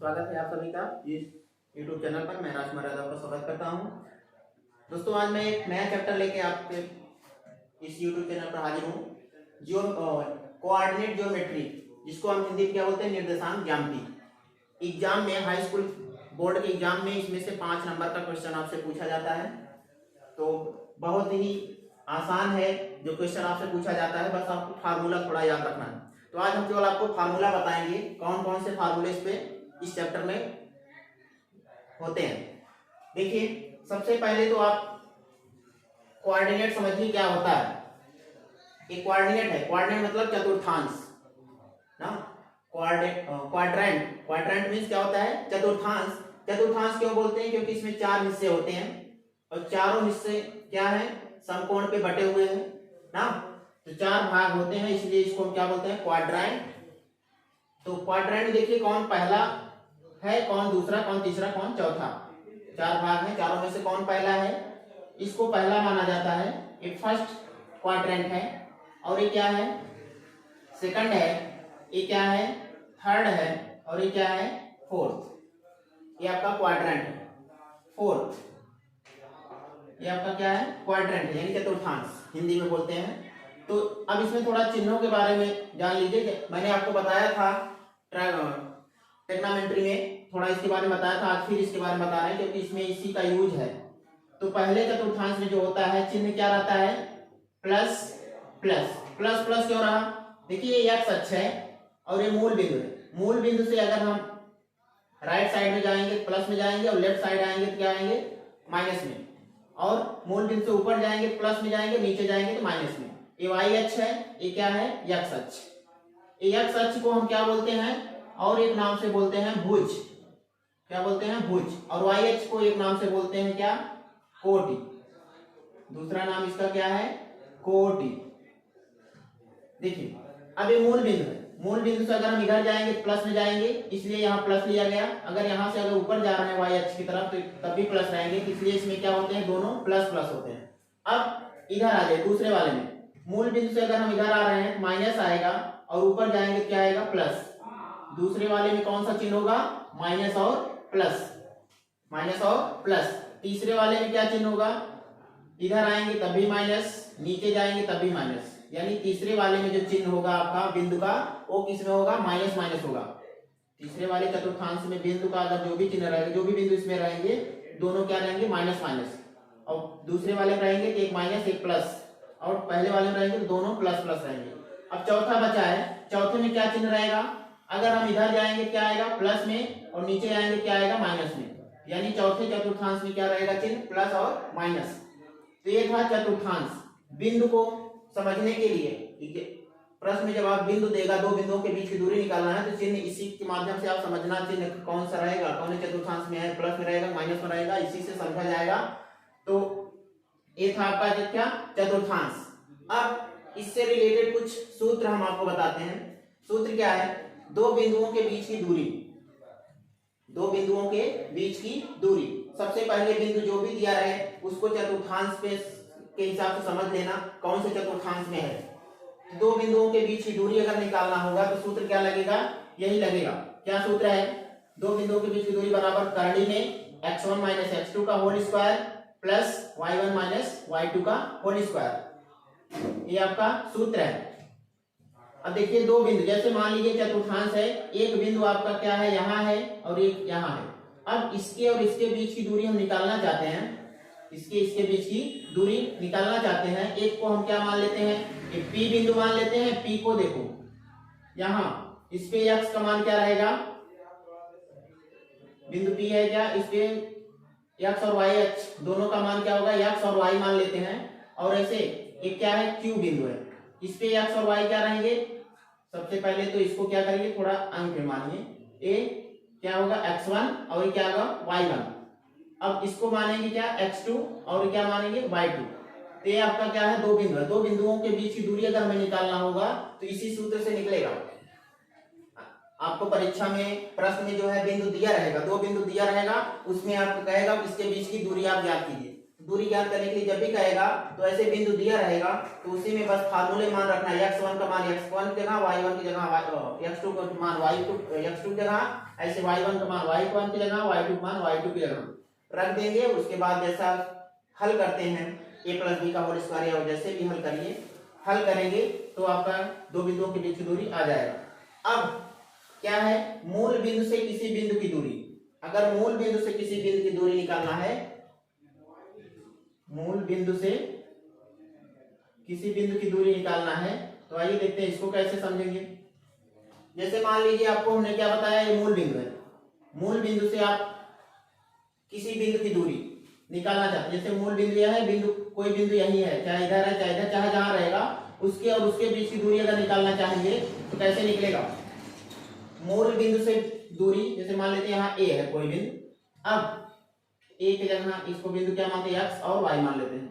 स्वागत है आप सभी का इस YouTube चैनल पर। मैं राजकुमार यादव का स्वागत करता हूं। दोस्तों, आज मैं एक नया चैप्टर लेके आपके इस YouTube चैनल पर हाजिर हूं, जो कोऑर्डिनेट ज्योमेट्री, जिसको हम हिंदी में क्या बोलते हैं, निर्देशांक ज्यामिति। एग्जाम में, हाई स्कूल बोर्ड के एग्जाम में इसमें से 5 नंबर का क्वेश्चन आपसे पूछा जाता है। तो बहुत ही आसान है जो क्वेश्चन आपसे पूछा जाता है, बस आपको फार्मूला थोड़ा याद रखना है। तो आज हम केवल आपको फार्मूला बताएंगे, कौन कौन से फार्मूले इस चैप्टर में होते हैं। देखिए, सबसे पहले तो आप कोऑर्डिनेट समझिए क्या होता है। एक कोऑर्डिनेट है, कोऑर्डिनेट मतलब चतुर्थांश ना। क्वाड्रेंट मींस क्या होता है, चतुर्थांश। चतुर्थांश क्यों बोलते हैं, क्योंकि इसमें 4 हिस्से होते हैं और चारों हिस्से क्या है, समकोण पे बटे हुए हैं ना। तो 4 भाग होते हैं, इसलिए इसको हम क्या बोलते हैं, क्वाड्रेंट। तो क्वाड्रेंट देखिए, कौन पहला है, कौन दूसरा, कौन तीसरा, कौन चौथा। 4 भाग हैं, चारों में से कौन पहला है, इसको पहला माना जाता है। एक फर्स्ट क्वाड्रेंट है, और ये क्या है, सेकंड है, ये क्या है, थर्ड है, और ये क्या है, फोर्थ। ये आपका क्वाड्रेंट है, फोर्थ। ये आपका क्या है, क्वाड्रेंट है, यानी चतुर्थांश हिंदी में बोलते हैं। तो अब इसमें थोड़ा चिन्हों के बारे में जान लीजिए। मैंने आपको बताया था ट्रिग्नोमेट्री में, थोड़ा इसके बारे में बताया था, आज फिर इसके बारे में बता रहे हैं, क्योंकि इसमें इसी का यूज है। तो पहले चतुर्थांश में जो होता है, चिन्ह क्या रहता है, प्लस प्लस। प्लस प्लस क्यों रहा, देखिए ये एक्स अक्ष है और ये मूल बिंदु है। मूल बिंदु से अगर हम राइट साइड में जाएंगे तो प्लस में जाएंगे, और लेफ्ट साइड आएंगे तो क्या आएंगे, माइनस में। और मूल बिंदु से ऊपर जाएंगे तो प्लस में जाएंगे, नीचे जाएंगे तो माइनस में। ये वाई अक्ष है, ये क्या है, एक्स अक्ष। ये एक्स अक्ष को हम क्या बोलते हैं, और एक नाम से बोलते हैं भुज। क्या बोलते हैं, भुज। और वाई अक्ष को एक नाम से बोलते हैं क्या, कोटि। दूसरा नाम इसका क्या है, कोटि। देखिए, अब ये मूल बिंदु है। मूल बिंदु से अगर हम इधर जाएंगे तो प्लस में जाएंगे, इसलिए यहाँ प्लस लिया गया। अगर यहाँ से अगर ऊपर जा रहे हैं वाई अक्ष की तरफ तो तब भी प्लस रहेंगे, इसलिए इसमें क्या होते हैं, दोनों प्लस प्लस होते हैं। अब इधर आ जाए दूसरे वाले में, मूल बिंदु से अगर हम इधर आ रहे हैं तो माइनस आएगा, और ऊपर जाएंगे तो क्या आएगा, प्लस। दूसरे वाले में कौन सा चिन्ह होगा, माइनस और प्लस, माइनस और प्लस। तीसरे वाले में क्या चिन्ह होगा, इधर आएंगे तब भी माइनस, नीचे जाएंगे तब भी माइनस। यानी तीसरे वाले में जो चिन्ह होगा आपका बिंदु का, वो किस में होगा, माइनस माइनस होगा। तीसरे वाले चतुर्थांश में बिंदु का अगर जो भी चिन्ह रहेगा, जो भी बिंदु इसमें रहेंगे, दोनों क्या रहेंगे, माइनस माइनस। और दूसरे वाले में रहेंगे तो एक माइनस एक प्लस, और पहले वाले में रहेंगे तो दोनों प्लस प्लस रहेंगे। अब चौथा बचा है, चौथे में क्या चिन्ह रहेगा, अगर हम इधर जाएंगे क्या आएगा, प्लस में, और नीचे आएंगे क्या आएगा, माइनस में। यानी चौथे चतुर्थांश में क्या रहेगा, चिन्ह प्लस और माइनस। तो ये था चतुर्थांश। बिंदु को समझने के लिए प्रश्न में जब आप बिंदु देगा, दो बिंदुओं के बीच की दूरी निकालना है, तो चिन्ह इसी के माध्यम से आप समझना, चिन्ह कौन सा रहेगा, कौन चतुर्थांश में है, प्लस में रहेगा, माइनस में रहेगा, इसी से समझा जाएगा। तो ये था आपका क्या, चतुर्थांश। अब इससे रिलेटेड कुछ सूत्र हम आपको बताते हैं। सूत्र क्या है, दो बिंदुओं के बीच की दूरी, दो बिंदुओं के बीच की दूरी। सबसे पहले बिंदु जो भी दिया रहे उसको चतुर्थांश पे के हिसाब से समझ लेना, कौन से चतुर्थांश में है। दो बिंदुओं के बीच की दूरी अगर निकालना होगा तो सूत्र क्या लगेगा, यही लगेगा। क्या सूत्र है, दो बिंदुओं के बीच की दूरी बराबर करड़ी में x1 माइनस x2 का whole square plus y1 minus y2 का होल स्क्वायर। ये आपका सूत्र है। अब देखिए, दो बिंदु, जैसे मान लीजिए चतुर्थांश है, एक बिंदु आपका क्या है, यहाँ है, और एक यहाँ है। अब इसके और इसके बीच की दूरी हम निकालना चाहते हैं, इसके बीच की दूरी निकालना चाहते हैं। एक को हम क्या मान लेते हैं, एक P बिंदु मान लेते हैं। P को देखो यहाँ, इस पे x का मान क्या रहेगा, बिंदु P है क्या, इस पे x और y अक्ष दोनों का मान क्या होगा, x और y मान लेते हैं। और ऐसे एक क्या है, Q बिंदु है, इस पे x और y क्या रहेंगे। सबसे पहले तो इसको क्या करिए, थोड़ा अंक मानिए, ये क्या होगा, x1 और ये क्या होगा, y1। अब इसको मानेंगे क्या, x2, और क्या मानेंगे, y2। तो ये आपका क्या है, दो बिंदु है। दो बिंदुओं के बीच की दूरी अगर हमें निकालना होगा तो इसी सूत्र से निकलेगा। आपको परीक्षा में प्रश्न में जो है बिंदु दिया रहेगा, दो बिंदु दिया रहेगा, उसमें आपको कहेगा इसके बीच की दूरी आप ज्ञात कीजिए। दूरी ज्ञात करने के लिए जब भी कहेगा तो ऐसे बिंदु दिया रहेगा तो उसी में बस फार्मूले मान रखना है। x1 का मान x1 की जगह, y1 की जगह x2 का मान x2 की जगह, ऐसे y1 का मान y1 की जगह, y2 का मान y2 की जगह रख देंगे। उसके बाद जैसा हल करते हैं a प्लस बी का होल स्क्वायर या जैसे भी हल करिए, हल करेंगे तो आपका दो बिंदुओं के बीच की दूरी आ जाएगा। अब क्या है, मूल बिंदु से किसी बिंदु की दूरी। अगर मूल बिंदु से किसी बिंदु की दूरी निकालना है, मूल बिंदु से किसी बिंदु की दूरी निकालना है तो आइए देखते हैं इसको कैसे समझेंगे। जैसे मान लीजिए आपको हमने क्या बताया, ये मूल बिंदु है। मूल बिंदु से आप किसी बिंदु की दूरी निकालना चाहते हैं। जैसे मूल बिंदु यह है, बिंदु कोई बिंदु यही है, चाहे इधर है चाहे इधर, चाहे जहां रहेगा उसके और उसके बीच की दूरी अगर निकालना चाहेंगे तो कैसे निकलेगा। मूल बिंदु से दूरी, जैसे मान लेते हैं यहाँ ए है कोई बिंदु, अब ए की जगह इसको बिंदु क्या मानते हैं, एक्स और वाई मान लेते हैं।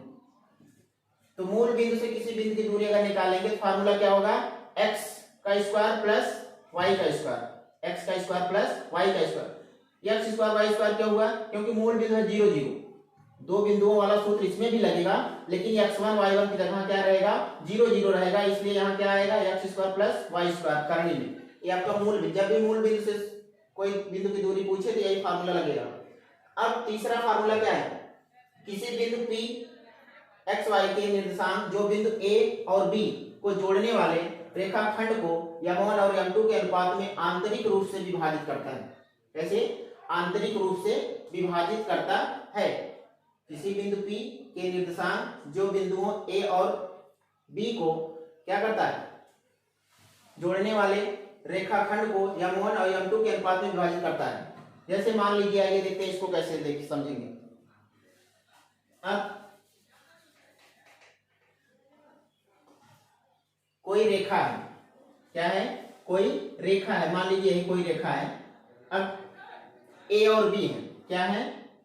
तो मूल बिंदु से किसी बिंदु की दूरी अगर निकालेंगे तो फार्मूला क्या होगा, एक्स का स्क्वायर प्लस वाई का स्क्वायर, एक्स का स्क्वायर प्लस वाई का square. X square y square क्या हुआ, क्योंकि मूल बिंदु है 0 0, दो बिंदुओं वाला सूत्र इसमें भी लगेगा, लेकिन x1 y1 की जगह क्या रहेगा, 0 0 रहेगा, इसलिए यहाँ क्या आएगा x square plus y square करने में। ये आपका मूल बिंदु, जब भी मूल बिंदु से कोई बिंदु की दूरी पूछे तो यही फार्मूला लगेगा। अब तीसरा फार्मूला क्या है, किसी बिंदु P x y के निर्देशांक जो बिंदु A और B को जोड़ने वाले रेखाखंड को m1 और m2 के अनुपात में आंतरिक रूप से विभाजित करता है। कैसे आंतरिक रूप से विभाजित करता है। किसी बिंदु P के निर्देशांक जो बिंदुओं A और B को क्या करता है, जोड़ने वाले रेखाखंड को m1 और m2 के अनुपात में विभाजित करता है। जैसे मान लीजिए, आइए देखते हैं इसको कैसे देख समझेंगे। अब कोई रेखा है, क्या है, कोई रेखा है, मान लीजिए यही कोई रेखा है। अब A और B है, क्या है,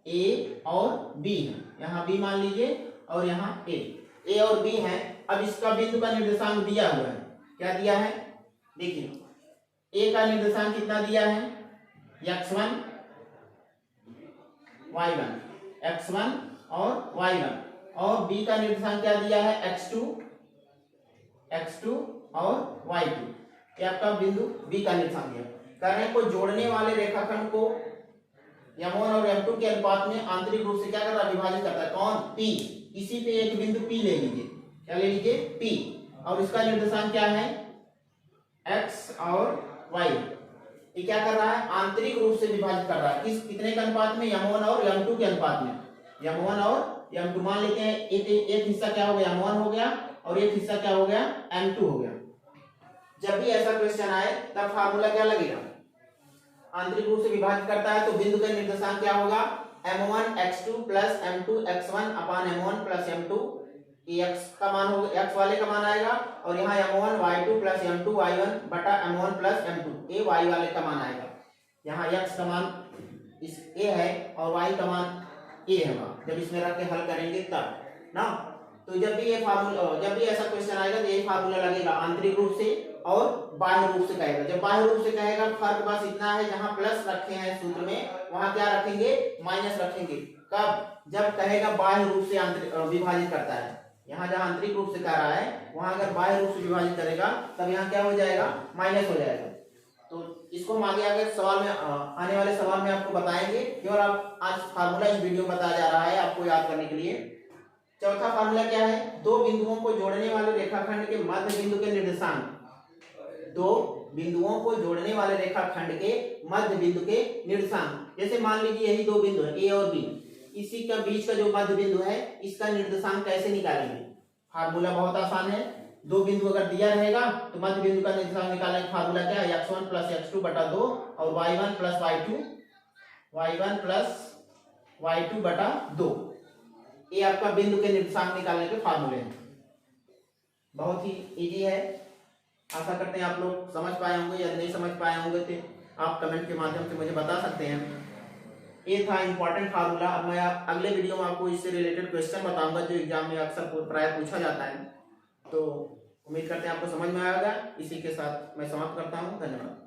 A और B है, यहाँ B मान लीजिए और यहाँ A और B है। अब इसका बिंदु का निर्देशांक दिया हुआ है, क्या दिया है, देखिए A का निर्देशांक कितना दिया है, x1 y1, x1 और y1, और B का निर्देशांक क्या दिया है, x2 और y2। ये आपका बिंदु B का निर्देशांक है। कह रहे हैं कोई जोड़ने वाले रेखाखंड को m1 और m2 के अनुपात में आंतरिक रूप से क्या कर रहा है, विभाजित करता है। कौन, P। इसी पे एक बिंदु P ले लीजिए, क्या ले लीजिए, P, और इसका निर्देशांक क्या है, x और y। ये क्या कर रहा है, आंतरिक रूप से विभाजित कर रहा है। किस कितने के अनुपात में, m1 और m2 के अनुपात में। m1 और m2 मान लेते हैं, एक हिस्सा क्या हो गया, m1 हो गया, और एक हिस्सा क्या हो गया, m2 हो गया। जब भी ऐसा क्वेश्चन आए तब फार्मूला क्या लगेगा, आंतरिक रूप से विभाजित करता है तो बिंदु का निर्देशांक क्या होगा, m1 x2 plus m2 x1 अपान m1 प्लस m2। ये x का मान होगा, x वाले का मान आएगा, और यहाँ m1 y2 plus m2 y1 बटा m1 प्लस m2, ये y वाले का मान आएगा। यहाँ x का मान इस a है और y का मान a होगा, जब इसमें रख के हल करेंगे तब ना। तो जब भी ये फार्मूला, जब भी ऐसा क्वेश्चन आएगा तो ये फार्मूला लगेगा, आंतरिक रूप से और बाह्य रूप से कहेगा। जब बाह्य रूप से कहेगा फर्क बस इतना है, जहां प्लस रखे हैं सूत्र में वहां क्या रखेंगे, माइनस रखेंगे। कब, जब कहेगा बाह्य रूप से विभाजित करता है। यहाँ जहां आंतरिक रूप से कह रहा है वहां अगर बाह्य रूप से विभाजित करेगा तब यहाँ क्या हो जाएगा, माइनस हो जाएगा। तो इसको हम आगे सवाल में आने वाले सवाल में आपको बताएंगे। केवल आप आज फार्मूला इस वीडियो में बताया जा रहा है आपको याद करने के लिए। चौथा फार्मूला क्या है, दो बिंदुओं को जोड़ने वाले रेखाखंड के मध्य बिंदु के निर्देशांक, दो बिंदुओं को जोड़ने वाले रेखाखंड के मध्य बिंदु के निर्देशांक। जैसे मान लीजिए यही दो बिंदु है A और B, इसी का बीच का जो मध्य बिंदु है इसका निर्देशांक कैसे निकालेंगे। फार्मूला बहुत आसान है, दो बिंदु अगर दिया रहेगा तो मध्य बिंदु का निर्देशांक निकालने का फार्मूला क्या है, x1 प्लस x2 बटा 2 और y1 प्लस y2 बटा 2। ये आपका बिंदु के निर्देशांक निकालने के फार्मूले हैं। बहुत ही इजी है, आशा करते हैं आप लोग समझ पाए होंगे। या नहीं समझ पाए होंगे तो आप कमेंट के माध्यम से मुझे बता सकते हैं। ये था इंपॉर्टेंट फार्मूला। अब मैं अगले वीडियो में आपको इससे रिलेटेड क्वेश्चन बताऊंगा जो एग्जाम में अक्सर प्राय पूछा जाता है। तो उम्मीद करते हैं आपको समझ में आएगा। इसी के साथ मैं समाप्त करता हूँ, धन्यवाद।